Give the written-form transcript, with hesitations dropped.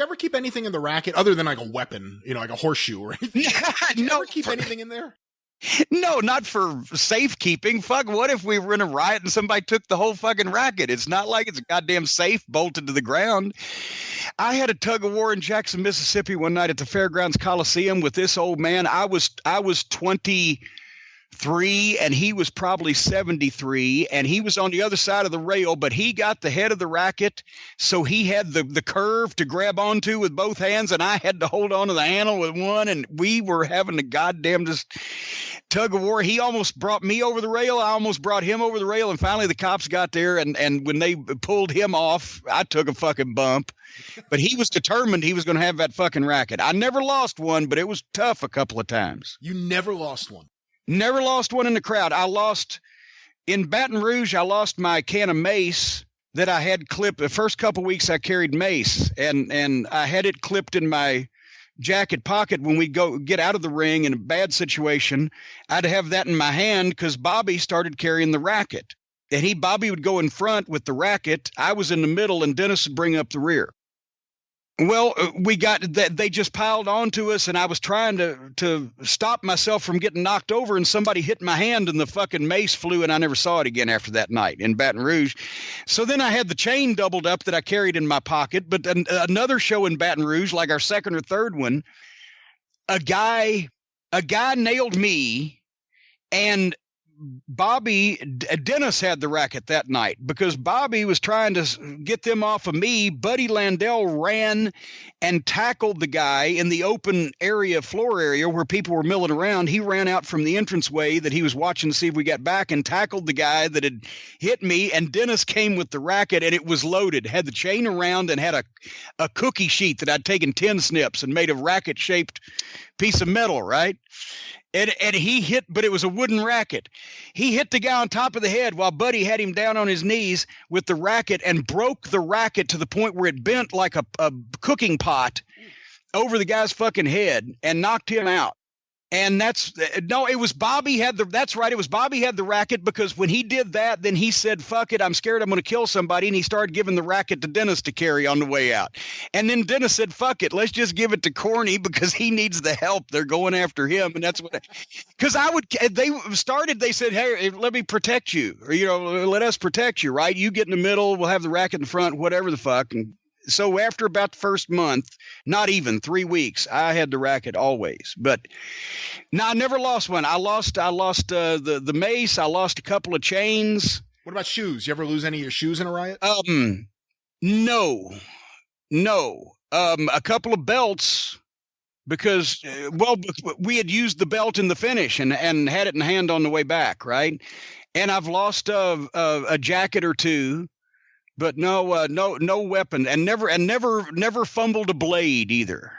ever keep anything in the racket other than like a weapon, like a horseshoe or anything? Did you ever keep anything in there? No, not for safekeeping. Fuck, what if we were in a riot and somebody took the whole fucking racket? It's not like it's a goddamn safe bolted to the ground. I had a tug of war in Jackson, Mississippi one night at the Fairgrounds Coliseum with this old man. I was 23 and he was probably 73, and he was on the other side of the rail, but he got the head of the racket, so he had the curve to grab onto with both hands, and I had to hold on to the handle with one, and we were having a goddamn just tug of war. He almost brought me over the rail. I almost brought him over the rail, and finally the cops got there, and when they pulled him off, I took a fucking bump. But he was determined he was going to have that fucking racket. I never lost one, but it was tough a couple of times. You never lost one? Never lost one in the crowd. I lost in Baton Rouge. I lost my can of mace that I had clipped. The first couple of weeks I carried mace, and I had it clipped in my jacket pocket. When we go get out of the ring in a bad situation, I'd have that in my hand because Bobby started carrying the racket. And Bobby would go in front with the racket. I was in the middle, and Dennis would bring up the rear. Well, we got that. They just piled onto us, and I was trying to stop myself from getting knocked over, and somebody hit my hand, and the fucking mace flew, and I never saw it again after that night in Baton Rouge. So then I had the chain doubled up that I carried in my pocket. But another show in Baton Rouge, like our second or third one, a guy nailed me, and Dennis had the racket that night because Bobby was trying to get them off of me. Buddy Landell ran and tackled the guy in the open floor area where people were milling around. He ran out from the entranceway that he was watching to see if we got back and tackled the guy that had hit me. And Dennis came with the racket, and it was loaded, had the chain around, and had a cookie sheet that I'd taken 10 snips and made a racket shaped piece of metal, right? And he hit, but it was a wooden racket. He hit the guy on top of the head while Buddy had him down on his knees with the racket and broke the racket to the point where it bent like a cooking pot over the guy's fucking head and knocked him out. And it was Bobby that's right. It was Bobby had the racket because when he did that, then he said, fuck it, I'm scared I'm going to kill somebody. And he started giving the racket to Dennis to carry on the way out. And then Dennis said, fuck it, let's just give it to Corny because he needs the help. They're going after him. And that's what, because they said, hey, let me protect you, or, let us protect you, right? You get in the middle, we'll have the racket in front, whatever the fuck. And so after about the first month, not even 3 weeks, I had the racket always. But no, I never lost one. I lost the mace. I lost a couple of chains. What about shoes? You ever lose any of your shoes in a riot? No. A couple of belts because, we had used the belt in the finish and had it in hand on the way back, right? And I've lost a jacket or two. But no weapon, and never fumbled a blade either.